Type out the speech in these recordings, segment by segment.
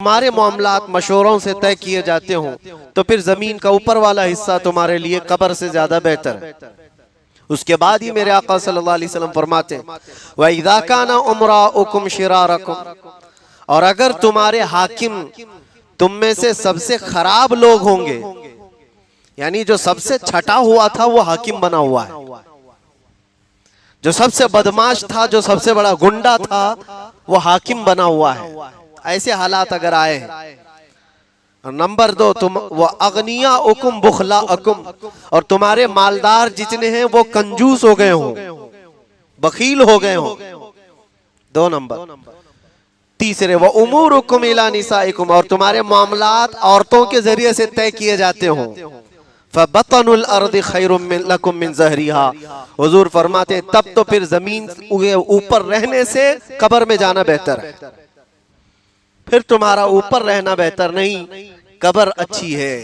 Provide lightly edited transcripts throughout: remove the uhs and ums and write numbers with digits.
तुम्हारे मामलात मशवरों से तय किए जाते हो तो फिर जमीन का ऊपर वाला हिस्सा तुम्हारे लिए कब्र से ज्यादा बेहतर है। उसके बाद ही मेरे आका सल्लल्लाहु अलैहि वसल्लम फरमाते हैं, व इज़ा काना उमराउकुम शिरारकुम, और अगर तुम्हारे हाकिम तुम में से सबसे खराब लोग होंगे, यानी जो सबसे छटा हुआ था वो हाकिम बना हुआ है, जो सबसे बदमाश था, जो सबसे बड़ा गुंडा था, वो हाकिम बना हुआ है। ऐसे हालात अगर आए हैं। नंबर 2, तुम वो अगनिया उकुम बुखला अकुम, और तुम्हारे मालदार जितने हैं वो कंजूस हो गए हों, बखील हो गए हों। 2 नंबर। तीसरे, वो उमूर उकुम इला निसाइकुम, और तुम्हारे मामलात औरतों के जरिए से तय किए जाते हों। फबतनुल अर्द खैरुम लकुम मिन ज़हरिहा, हुजूर फरमाते तब तो फिर जमीन ऊपर रहने से कब्र में जाना बेहतर है। फिर तुम्हारा ऊपर रहना बेहतर नहीं, कब्र अच्छी है।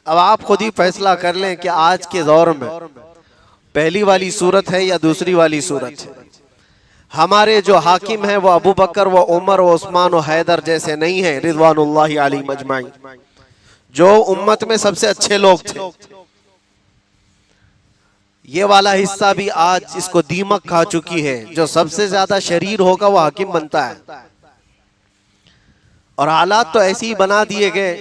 अब आप खुद ही फैसला कर लें कि आज के दौर में पहली वाली सूरत है या दूसरी वाली सूरत है। हमारे जो हाकिम हैं वो अबू बकर व उमर व उस्मान व हैदर जैसे नहीं है, रिज़वानुल्लाहि अलैहिम अजमाइन, जो उम्मत में सबसे अच्छे लोग थे। ये वाला हिस्सा भी आज इसको दीमक खा चुकी है। जो सबसे ज्यादा शरीर होगा वो हाकिम बनता है। और हालात तो ऐसे ही बना दिए गए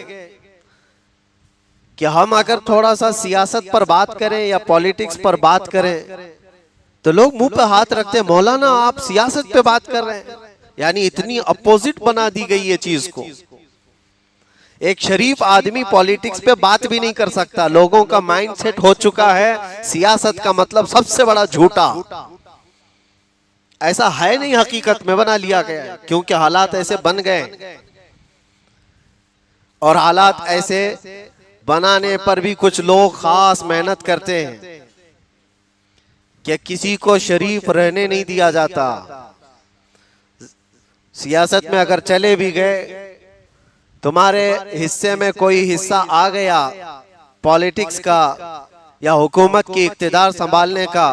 कि हम अगर थोड़ा सा सियासत पर बात करें या पॉलिटिक्स पर बात करें तो लोग मुंह पे हाथ रखते हैं, मौलाना आप सियासत पे बात कर रहे हैं। यानी इतनी अपोजिट बना दी गई है चीज को। एक शरीफ आदमी पॉलिटिक्स पे बात भी नहीं कर सकता। लोगों का माइंडसेट हो चुका है सियासत का मतलब सबसे बड़ा झूठा। ऐसा है नहीं, हकीकत में बना लिया गया है, क्योंकि हालात ऐसे बन गए। और हालात ऐसे बनाने पर भी कुछ लोग खास मेहनत करते हैं कि किसी को शरीफ रहने नहीं दिया जाता। सियासत में अगर चले भी गए, तुम्हारे हिस्से में कोई हिस्सा आ गया पॉलिटिक्स का या हुकूमत की इख्तिदार संभालने का,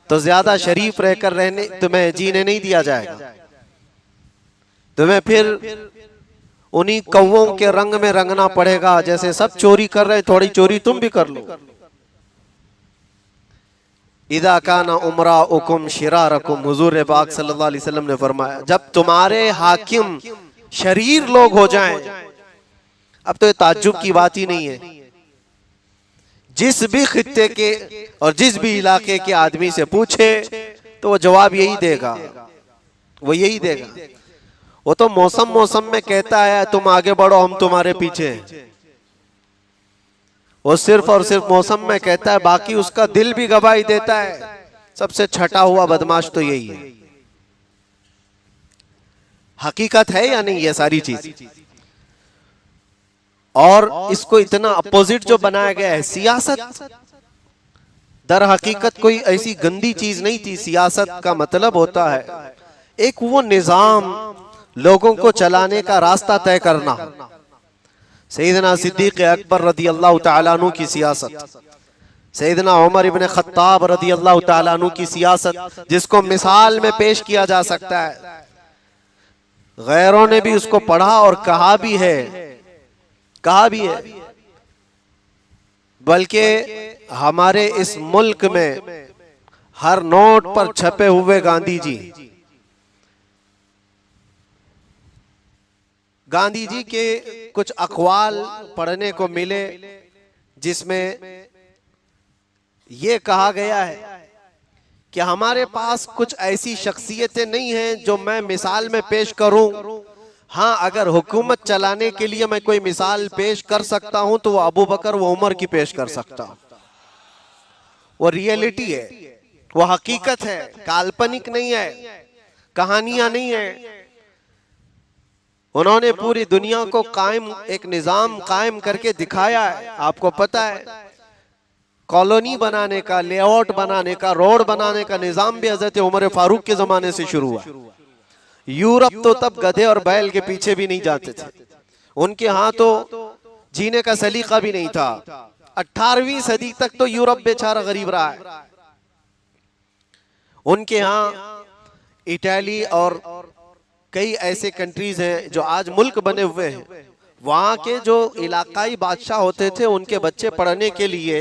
तो ज्यादा शरीफ रहकर रहने तुम्हें जीने नहीं दिया जाएगा। तुम्हें फिर उन्हीं कौवों के रंग में रंगना पड़ेगा। जैसे सब चोरी कर रहे, थोड़ी चोरी तुम भी कर लो। इदा काना उमराउकुम शिरारकुम, हुजूर पाक सल्लल्लाहु अलैहि वसल्लम ने फरमाया, जब तुम्हारे हाकिम शरीर लोग हो जाएं, अब तो ये ताज्जुब की बात ही नहीं है। जिस भी खित्ते के और जिस भी इलाके के आदमी से पूछे तो वो जवाब यही देगा, वो यही देगा। वो तो मौसम मौसम में कहता है तुम आगे बढ़ो हम तुम्हारे पीछे, वो सिर्फ और सिर्फ मौसम में कहता है, बाकी उसका दिल भी गवाही देता है। सबसे छटा हुआ बदमाश तो यही है। हकीकत है या नहीं ये सारी चीज? और इसको इतना अपोजिट जो बनाया गया है, सियासत दर हकीकत कोई ऐसी गंदी चीज नहीं थी। सियासत का मतलब होता है एक वो निजाम, लोगों को चलाने का रास्ता तय करना। सैयदना सिद्दीक अकबर रदी अल्लाह तआला अन्हु की सियासत, सैयदना उमर इब्न खत्ताब रदी अल्लाह तआला अन्हु की सियासत, जिसको मिसाल में पेश किया जा सकता है। गैरों ने भी उसको पढ़ा और कहा भी है, कहा भी है। बल्कि हमारे इस मुल्क में हर नोट पर छपे हुए गांधी जी, गांधी जी के कुछ अक़वाल पढ़ने को मिले जिसमें यह कहा गया है कि हमारे पास कुछ ऐसी शख्सियतें नहीं हैं जो मैं मिसाल में पेश करूं। हाँ, अगर हुकूमत चलाने के लिए मैं कोई मिसाल पेश कर सकता हूं तो वो अबू बकर व उमर की पेश कर सकता हूं। वो रियलिटी है, वो हकीकत है, काल्पनिक नहीं है, कहानियां नहीं है। उन्होंने पूरी दुनिया को कायम, एक निजाम कायम करके दिखाया है। आपको पता है कॉलोनी बनाने का, लेआउट बनाने का, रोड बनाने का निजाम भी हजरत उमर फारूक के जमाने से शुरू हुआ। यूरोप तो तब गधे और बैल के पीछे भी नहीं जाते थे। उनके यहाँ तो जीने का सलीका भी नहीं था। 18वीं सदी तक तो यूरोप बेचारा गरीब रहा है। उनके यहाँ इटली और कई ऐसे कंट्रीज हैं जो आज मुल्क बने हुए हैं, वहाँ के जो इलाकाई बादशाह होते थे उनके बच्चे पढ़ने के लिए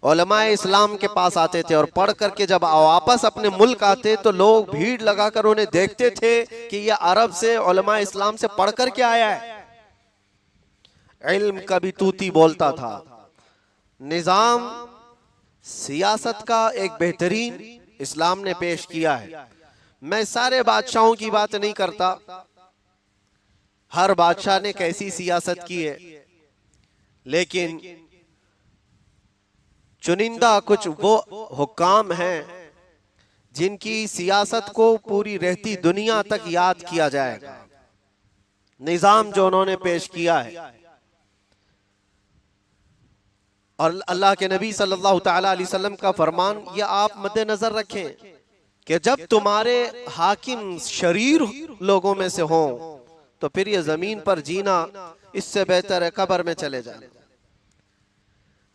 उलमाए इस्लाम के पास आते थे, और पढ़ करके जब वापस अपने मुल्क आते तो लोग भीड़ लगाकर उन्हें देखते थे कि ये अरब से उलमाए इस्लाम से पढ़ करके आया है। इल्म का भी तूती बोलता था। निजाम सियासत का एक बेहतरीन इस्लाम ने पेश किया है। मैं सारे बादशाहों की बात नहीं करता, हर बादशाह ने कैसी सियासत की है, लेकिन चुनिंदा कुछ वो हुक्काम हैं जिनकी सियासत को पूरी रहती दुनिया तक याद किया जाएगा। निजाम जो उन्होंने पेश किया है, और अल्लाह के नबी सल्लल्लाहु तआला अलैहि वसल्लम का फरमान ये आप मद्देनजर रखें कि जब तुम्हारे हाकिम शरीर लोगों में से हों तो फिर ये जमीन पर जीना इससे बेहतर है कब्र में चले जाना।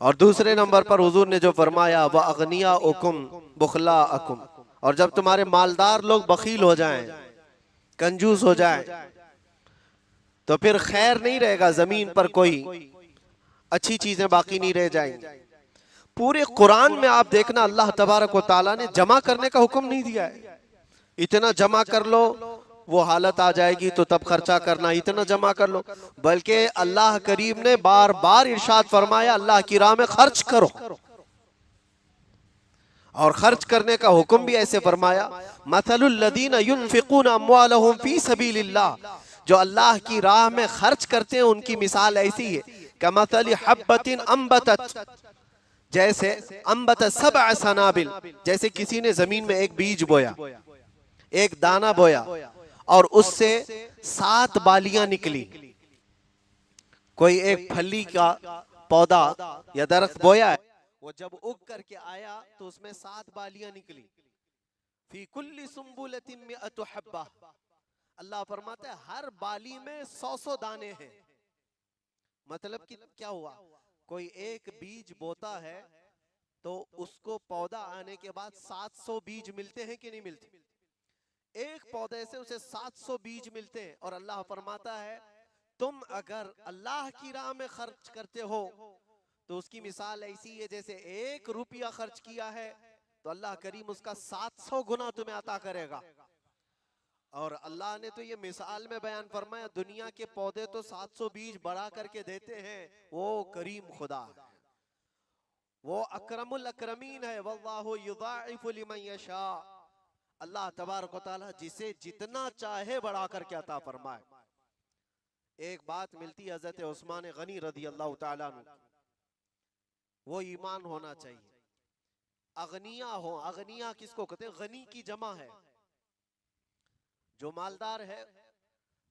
और दूसरे नंबर पर हुजूर ने जो फरमाया व अगनिया उकुम बुखला अकुम, और जब तुम्हारे मालदार लोग बखील हो जाएं, कंजूस हो जाएं, तो फिर खैर नहीं रहेगा, जमीन पर कोई अच्छी चीजें बाकी नहीं रह जाएंगी। पूरे कुरान में आप देखना अल्लाह तबारक व तआला ने जमा करने का हुक्म नहीं दिया है। इतना जमा कर लो, वो हालत आ जाएगी तो तब खर्चा करना, इतना जमा कर लो, बल्कि अल्लाह करीम ने बार बार इरशाद फरमाया अल्लाह की राह में खर्च करो, और खर्च करने का हुक्म भी ऐसे फरमाया मसलुल लदीना युनफिकूना अम्वालहुम फी सबीलिल्लाह, जो अल्लाह की राह में खर्च करते हैं उनकी मिसाल ऐसी है कमसली हब्बतिन अंबतत, जैसे अंबत सबअ सनाबिल, जैसे किसी ने जमीन में एक बीज बोया, एक दाना बोया, और उससे 7 बालियां निकली। कोई एक फली का पौधा या दरख्त बोया है, वो जब उग करके आया तो उसमें 7 बालियां निकली। फी कुल्ली सुम्बुलतिन मिअतु हब्बा, अल्लाह फरमाता है हर बाली में 100 दाने हैं। मतलब कि क्या हुआ, कोई एक बीज बोता है तो उसको पौधा आने के बाद 700 बीज मिलते हैं कि नहीं मिलते? एक पौधे से उसे 700 बीज मिलते हैं। और अल्लाह फरमाता है तुम अगर अल्लाह की राह में खर्च करते हो तो उसकी मिसाल ऐसी है जैसे 1 रुपया खर्च किया है तो अल्लाह करीम उसका 700 गुना तुम्हें अता करेगा। और अल्लाह ने तो ये मिसाल में बयान फरमाया दुनिया के पौधे तो 700 बीज बढ़ा करके देते हैं, वो करीम खुदा है, वो अकरमुल अकरमीन है, वल्लाहु युदाइफु लिमन यशा, अल्लाह तबारक व तआला जिसे जितना चाहे बढ़ा करके अता फरमाए। एक बात मिलती है हजरत उस्मान गनी रदी अल्लाह तआला अन्हु, वो ईमान होना चाहिए, अगनिया हो। अगनिया किसको कहते हैं? गनी की जमा है, जो मालदार है,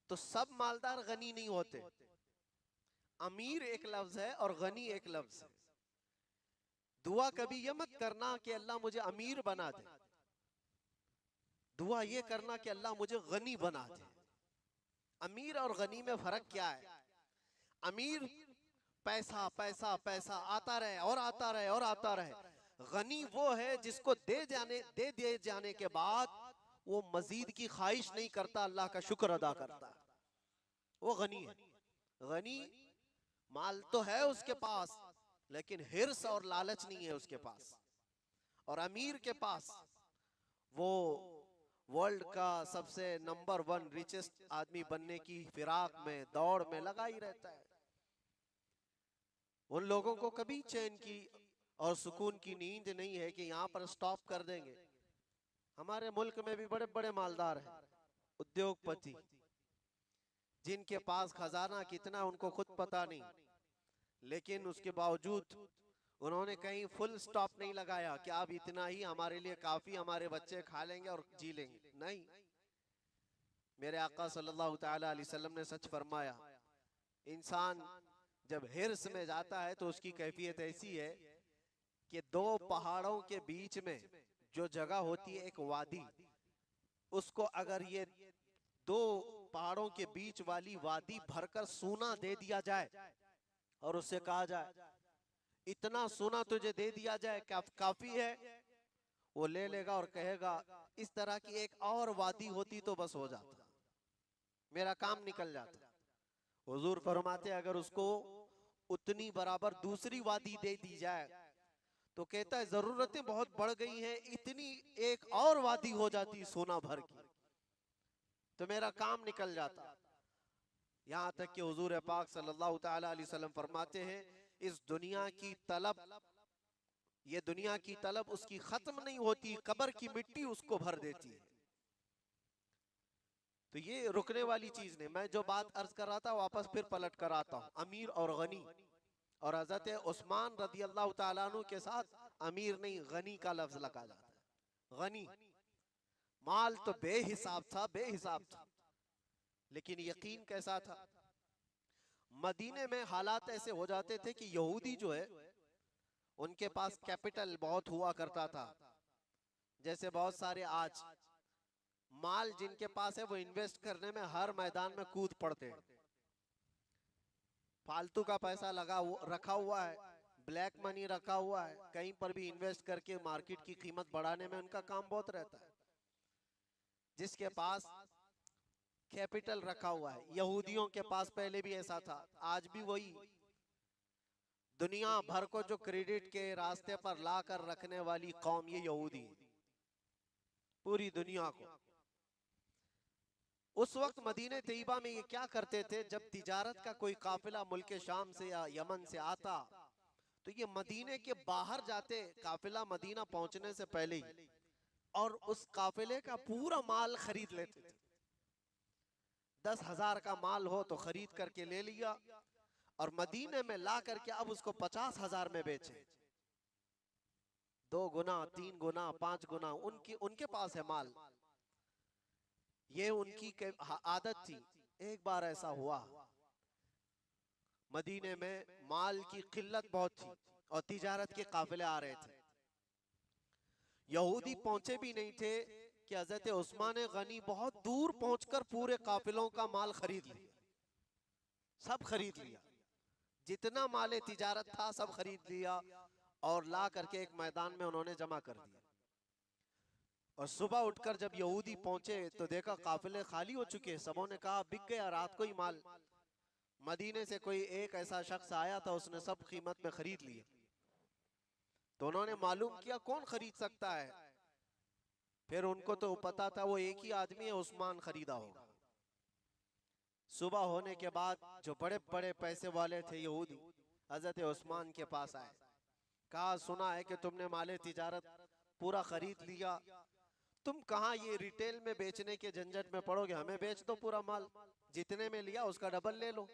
तो सब मालदार गनी नहीं होते। अमीर एक लफ्ज है और गनी एक लफ्ज है। दुआ कभी ये मत करना कि अल्लाह मुझे अमीर बना दे, दुआ ये करना कि अल्लाह मुझे गनी बना दे। अमीर और गनी में फर्क क्या है? अमीर पैसा पैसा पैसा आता रहे और आता रहे और आता रहे, गनी वो है जिसको दे दिए जाने के बाद वो मजीद की ख्वाहिश नहीं करता, अल्लाह का शुक्र अदा करता, वो गनी है। गनी माल तो है उसके पास लेकिन हिर्स और लालच नहीं है उसके पास। और अमीर के पास वो वर्ल्ड का सबसे नंबर 1 रिचेस्ट आदमी बनने की फिराक में दौड़ में लगा ही रहता है। उन लोगों को कभी चैन की और सुकून की नींद नहीं है कि यहाँ पर स्टॉप कर देंगे। हमारे मुल्क में भी बड़े बड़े मालदार हैं, उद्योगपति, जिनके पास खजाना कितना उनको खुद पता नहीं, लेकिन उसके बावजूद उन्होंने कहीं फुल स्टॉप नहीं लगाया कि अब इतना ही हमारे लिए काफी, हमारे बच्चे खा लेंगे और जी लेंगे। नहीं, मेरे आका सल्लल्लाहु तआला अलैहि वसल्लम ने सच फरमाया, इंसान जब हिर्स में जाता है तो उसकी कैफियत ऐसी है कि 2 पहाड़ों के बीच में जो जगह होती है एक वादी, उसको अगर ये 2 पहाड़ों के बीच वाली वादी भरकर सोना दे दिया जाए और उससे कहा जाए इतना सोना तुझे दे दिया जाए काफी है, वो ले लेगा और कहेगा इस तरह की एक और वादी होती तो बस हो जाता। मेरा काम निकल जाता। हुजूर फरमाते अगर उसको उतनी बराबर दूसरी वादी दे दी जाए तो कहता है जरूरतें बहुत बढ़ गई हैं, इतनी एक और वादी हो जाती सोना भर की तो मेरा काम निकल जाता। यहां तक कि हुजूर पाक सल्लल्लाहु तआला अलैहि वसल्लम फरमाते हैं इस दुनिया की तलब, ये दुनिया की तलब उसकी खत्म नहीं होती, कब्र की मिट्टी उसको भर देती है। तो ये रुकने वाली चीज नहीं। मैं जो बात अर्ज कर रहा था वापस फिर पलट कर आता हूँ, अमीर और गनी। और हजरत उस्मान रदी अल्लाह तआला अन्हु के साथ अमीर नहीं गनी का लफ्ज लगा जाता है। गनी माल तो बेहिसाब था, बेहिसाब था, लेकिन यकीन कैसा था। मदीने में हालात ऐसे हो जाते थे कि यहूदी जो है उनके पास कैपिटल बहुत हुआ करता था। जैसे बहुत सारे आज माल जिनके पास है वो इन्वेस्ट करने में हर मैदान में कूद पड़ते हैं। फालतू का पैसा रखा हुआ है, ब्लैक मनी रखा हुआ है, कहीं पर भी इन्वेस्ट करके मार्केट की कीमत बढ़ाने में उनका काम बहुत रहता है। जिसके पास कैपिटल रखा हुआ है, यहूदियों के पास पहले भी ऐसा था, आज भी वही। दुनिया भर को जो क्रेडिट के रास्ते पर लाकर रखने वाली कौम ये यहूदी, पूरी दुनिया को। उस वक्त मदीने तैयबा में ये क्या करते थे, जब तिजारत का कोई काफिला मुल्क शाम से या यमन से आता तो ये मदीने के बाहर जाते, काफिला मदीना पहुंचने से पहले ही, और उस काफिले का पूरा माल खरीद लेते थे। 10,000 का माल हो तो खरीद करके ले लिया और मदीने में ला करके अब उसको 50,000 में बेचे। 2 गुना, 3 गुना, 5 गुना उनके पास है माल। ये उनकी आदत थी। एक बार ऐसा हुआ, मदीने में माल की किल्लत बहुत थी और तिजारत के काफिले आ रहे थे। यहूदी पहुंचे भी नहीं थे कि हजरत उस्मान गनी बहुत दूर पहुंचकर पूरे काफिलों का माल खरीद लिया, सब खरीद लिया, जितना माल तिजारत था सब खरीद लिया और ला करके एक मैदान में उन्होंने जमा कर दिया। और सुबह उठकर जब यहूदी पहुंचे तो देखा काफिले खाली हो चुके। सबों ने कहा बिक गया रात को ही माल। मदीने से कोई एक ऐसा शख्स आया था, उसने सब कीमत में खरीद लिए। तो उन्होंने मालूम किया कौन खरीद सकता है, फिर उनको तो पता था वो एक ही आदमी है, उस्मान खरीदा होगा। सुबह होने के बाद जो बड़े बड़े पैसे वाले थे यहूदी हजरत उस्मान के पास आए, कहा सुना है कि तुमने माले तिजारत पूरा खरीद लिया, तुम कहाँ ये रिटेल में बेचने के झंझट में पड़ोगे, हमें बेच दो पूरा माल, जितने में लिया उसका डबल ले लो।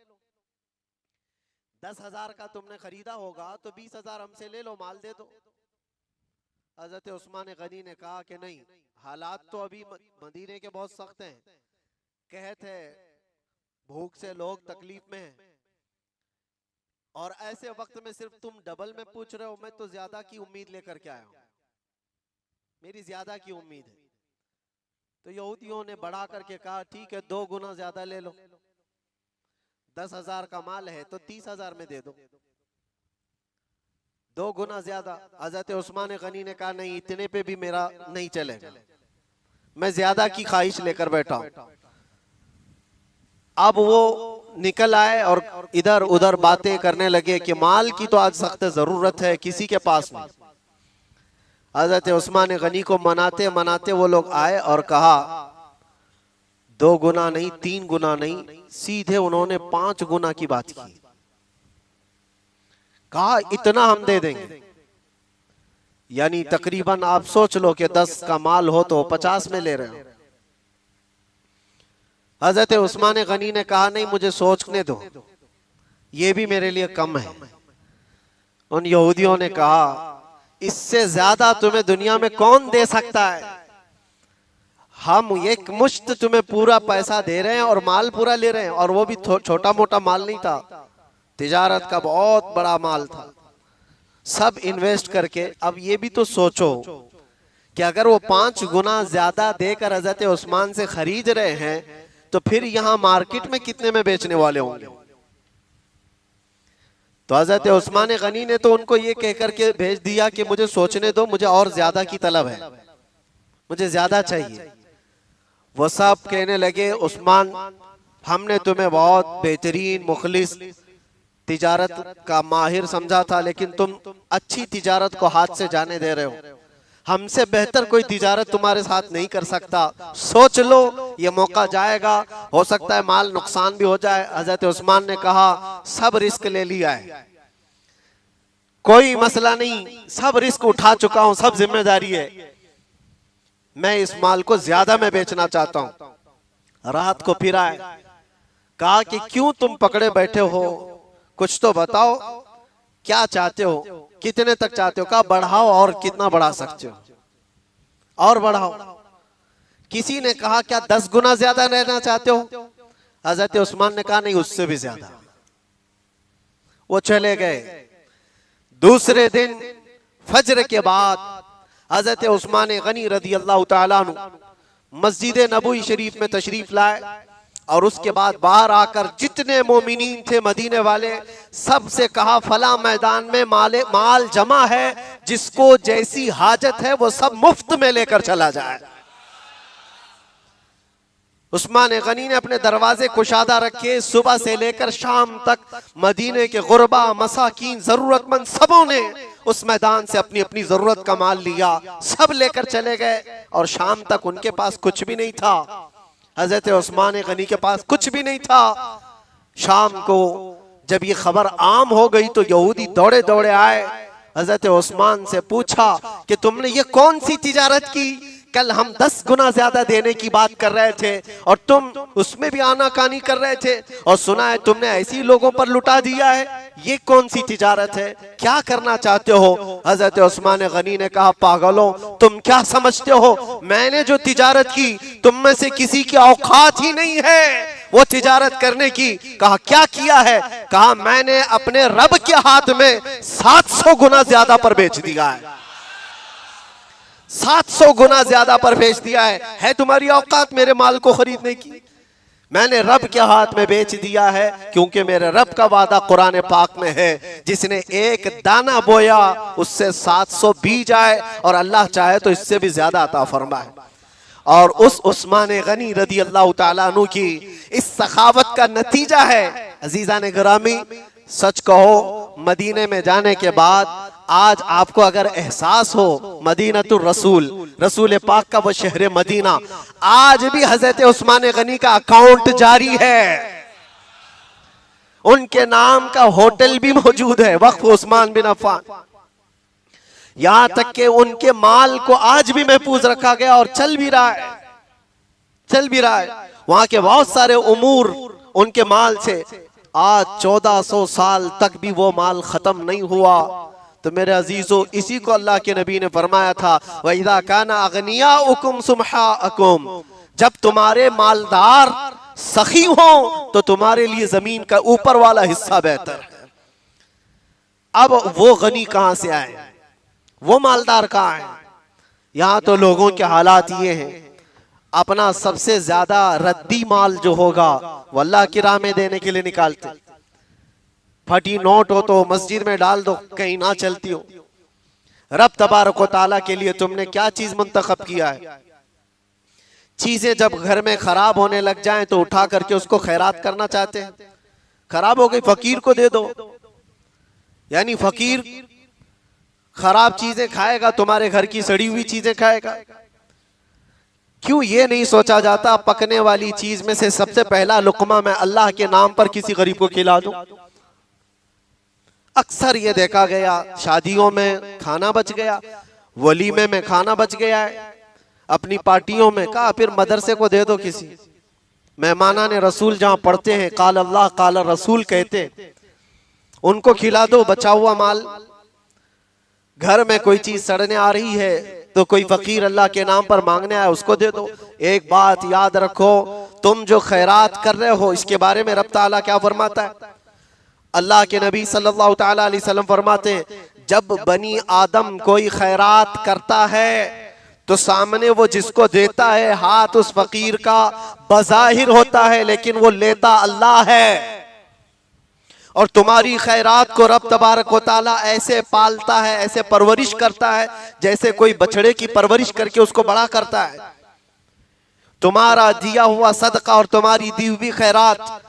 10,000 का तुमने खरीदा होगा तो 20,000 हमसे ले लो, माल दे दो। हजरत उस्मान गनी ने कहा कि नहीं, हालात तो अभी मदीने के बहुत सख्त हैं, कहत है भूख से लोग तकलीफ में हैं, और ऐसे वक्त में सिर्फ तुम डबल में पूछ रहे हो, मैं तो ज्यादा की उम्मीद लेकर के आया हूं, मेरी ज्यादा की उम्मीद है। तो यहूदियों ने बढ़ा करके कहा ठीक है 2 गुना ज्यादा ले लो, 10,000 का माल है तो 30,000 में दे दो, 2 गुना ज्यादा। हजरत उस्मान गनी ने कहा नहीं, इतने पे भी मेरा नहीं चलेगा, मैं ज्यादा की ख्वाहिश लेकर बैठा हूं। अब वो निकल आए और इधर उधर बातें करने लगे कि माल की तो आज सख्त जरूरत है, किसी के पास नहीं। हजरत उस्मान गनी को मनाते मनाते वो लोग आए और कहा 2 गुना नहीं, 3 गुना नहीं, सीधे उन्होंने 5 गुना की बात की। कहा इतना हम दे देंगे, यानी तकरीबन आप सोच लो कि 10 का माल हो तो 50 में ले रहे हो। हजरत उस्मान गनी ने कहा नहीं, मुझे सोचने दो, ये भी मेरे लिए कम है। उन यहूदियों ने कहा इससे ज्यादा तुम्हें दुनिया में कौन दे सकता है, हम एक मुश्त तुम्हें पूरा पैसा दे रहे हैं और माल पूरा ले रहे हैं, और वो भी छोटा मोटा माल नहीं था, तिजारत का बहुत बड़ा माल था, सब इन्वेस्ट करके। अब ये भी तो सोचो कि अगर वो 5 गुना ज्यादा देकर हजरत उस्मान से खरीद रहे हैं तो फिर यहाँ मार्केट में कितने में बेचने वाले होंगे। तो हजरत उस्मान गनी ने तो उनको ये कहकर के भेज दिया कि मुझे सोचने दो, मुझे और ज्यादा की तलब है, मुझे ज्यादा चाहिए। वो सब कहने लगे उस्मान हमने तुम्हें बहुत बेहतरीन मुखलिस तिजारत का माहिर समझा था, लेकिन तुम अच्छी तिजारत को हाथ से जाने दे रहे हो। हमसे बेहतर कोई तिजारत तुम्हारे साथ नहीं कर सकता। सोच लो, ये मौका जाएगा, हो सकता है माल नुकसान भी हो जाए। हजरत उस्मान ने कहा सब रिस्क ले लिया है, कोई मसला नहीं, सब रिस्क उठा चुका हूं, सब जिम्मेदारी है, मैं इस माल को ज्यादा में बेचना चाहता हूं। रात को फिर आए, कहा कि क्यों तुम पकड़े बैठे हो, कुछ तो बताओ, क्या चाहते हो, कितने तक चाहते हो? कहा बढ़ाओ, और कितना बढ़ा सकते हो, और बढ़ाओ। किसी ने कहा क्या 10 गुना ज्यादा लेना चाहते हो? हजरत उस्मान ने कहा नहीं, उससे भी ज्यादा। वो चले गए। दूसरे दिन फजर के बाद हजरत उस्मान गनी रदी अल्लाह तआला अन्हु मस्जिद नबवी शरीफ में तशरीफ लाए, और उसके बाद बाहर आकर जितने मोमिनीन थे मदीने वाले, सबसे कहा फला मैदान में माल जमा है, जिसको जैसी हाजत है वो सब मुफ्त में लेकर चला जाए। उस्मान गनी ने अपने दरवाजे कुशादा रखे, सुबह से लेकर शाम तक मदीने के गुरबा, मसाकीन, जरूरतमंद सबों ने उस मैदान से अपनी अपनी जरूरत का माल लिया, सब लेकर चले गए। और शाम तक उनके पास कुछ भी नहीं था, हजरत उस्मान गनी के पास कुछ भी नहीं था। शाम को जब ये खबर आम हो गई तो यहूदी दौड़े दौड़े आए, हजरत उस्मान से पूछा कि तुमने ये कौन सी तिजारत की? कल हम 10 गुना ज्यादा देने की बात कर रहे थे और तुम उसमें भी आनाकानी कर रहे थे, और सुना है तुमने ऐसी लोगों पर लुटा दिया है, ये कौन सी तिजारत है, क्या करना चाहते हो? हजरत उस्मान गनी ने कहा पागलों, तुम क्या समझते हो, मैंने जो तिजारत की तुम में से किसी की औकात ही नहीं है वो तिजारत करने की। कहा क्या किया है? कहा मैंने अपने रब के हाथ में 700 गुना ज्यादा पर बेच दिया है, 700 गुना ज्यादा पर बेच दिया है तुम्हारी औकात मेरे माल को खरीदने की? मैंने रब के हाथ में बेच दिया है, क्योंकि मेरे रब का वादा कुरान पाक में है, जिसने एक दाना बोया उससे 700 बीज आए, और अल्लाह चाहे तो इससे भी ज्यादा अता फरमाए। और उस उस्मान गनी रदी अल्लाह तआला अन्हु की इस सखावत का नतीजा है। अजीजा ने गिरामी, सच कहो, मदीने में जाने के बाद आज आपको अगर एहसास हो मदीनतुर रसूल, रसूल पाक का वो शहर मदीना, आज भी हजरत उस्मान गनी का अकाउंट जारी है, उनके नाम का होटल भी मौजूद है, वक्फ उस्मान बिन अफ़्फ़ान। यहां तक के उनके माल को आज भी महफूज रखा गया और चल भी रहा है, चल भी रहा है। वहां के बहुत सारे उमूर उनके माल से आज 1400 साल तक भी वो माल खत्म नहीं हुआ। तो मेरे अजीजों, इसी को अल्लाह के नबी ने फरमाया था, वइज़ा काना अगनियाउकुम सुमहाअकुम, जब तुम्हारे मालदार सखी हो तो तुम्हारे लिए जमीन का ऊपर वाला हिस्सा बेहतर है। अब वो गनी कहां से आए, वो मालदार कहां है? यहां तो लोगों के हालात ये हैं, अपना सबसे ज्यादा रद्दी माल जो होगा वो अल्लाह की राह में देने के लिए निकालते। फटी नोट हो तो मस्जिद में डाल दो, कहीं ना चलती हो। रब तबारक व तआला के लिए तुमने क्या चीज मुंतखब किया है? चीजें जब घर में खराब होने लग जाएं तो उठा करके उसको खैरात करना चाहते हैं। खराब हो गई, फकीर को दे दो, यानी फकीर खराब चीजें खाएगा, तुम्हारे घर की सड़ी हुई चीजें खाएगा। क्यों ये नहीं सोचा जाता पकने वाली चीज में से सबसे पहला लुकमा मैं अल्लाह के नाम पर किसी गरीब को खिला दूं? अक्सर ये देखा गया, शादियों में खाना बच गया, वलीमे में खाना बच गया है, अपनी पार्टियों में कहा फिर मदरसे को दे दो किसी। मेहमाना ने रसूल जहां पढ़ते हैं, काल अल्लाह काल रसूल कहते, उनको खिला दो बचा हुआ माल। घर में कोई चीज सड़ने आ रही है तो कोई फकीर अल्लाह के नाम पर मांगने आया, उसको दे दो। एक बात याद रखो, तुम जो खैरात कर रहे हो इसके बारे में रब ताला क्या फरमाता है? अल्लाह के नबी सल्लल्लाहु ताला अलैहि वसल्लम फरमाते हैं, जब बनी आदम कोई खैरात करता है तो सामने वो जिसको देता है हाथ उस फकीर का बज़ाहिर होता है, लेकिन वो लेता अल्लाह है। और तुम्हारी खैरात को रब तबारक व तआला ऐसे पालता है, ऐसे परवरिश करता है, जैसे कोई बछड़े की परवरिश करके उसको बड़ा करता है। तुम्हारा दिया हुआ सदका और तुम्हारी दी हुई खैरात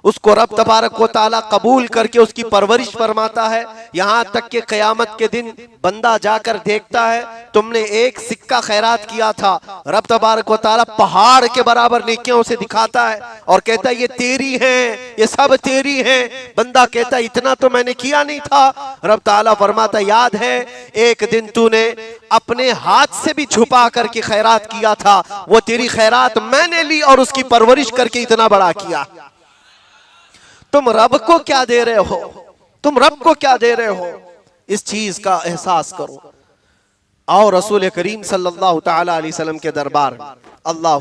उसको रब तबारक व तआला कबूल करके उसकी परवरिश फरमाता है। यहाँ तक कि क़यामत के दिन बंदा जाकर देखता है तुमने एक सिक्का खैरात किया था, रब तबारक व तआला पहाड़ के बराबर नेकियां उसे दिखाता है और कहता है ये तेरी हैं, ये सब तेरी हैं। बंदा कहता है इतना तो मैंने किया नहीं था। रब तआला फरमाता याद है एक दिन तूने अपने हाथ से भी छुपा करके खैरात किया था, वो तेरी खैरात मैंने ली और उसकी परवरिश करके इतना बड़ा किया। तुम रब को क्या दे रहे हो, तुम रब को क्या दे रहे हो, इस चीज का एहसास करो। और रसूल करीम सल्लल्लाहु तआला अलैहि वसल्लम के दरबार अल्लाह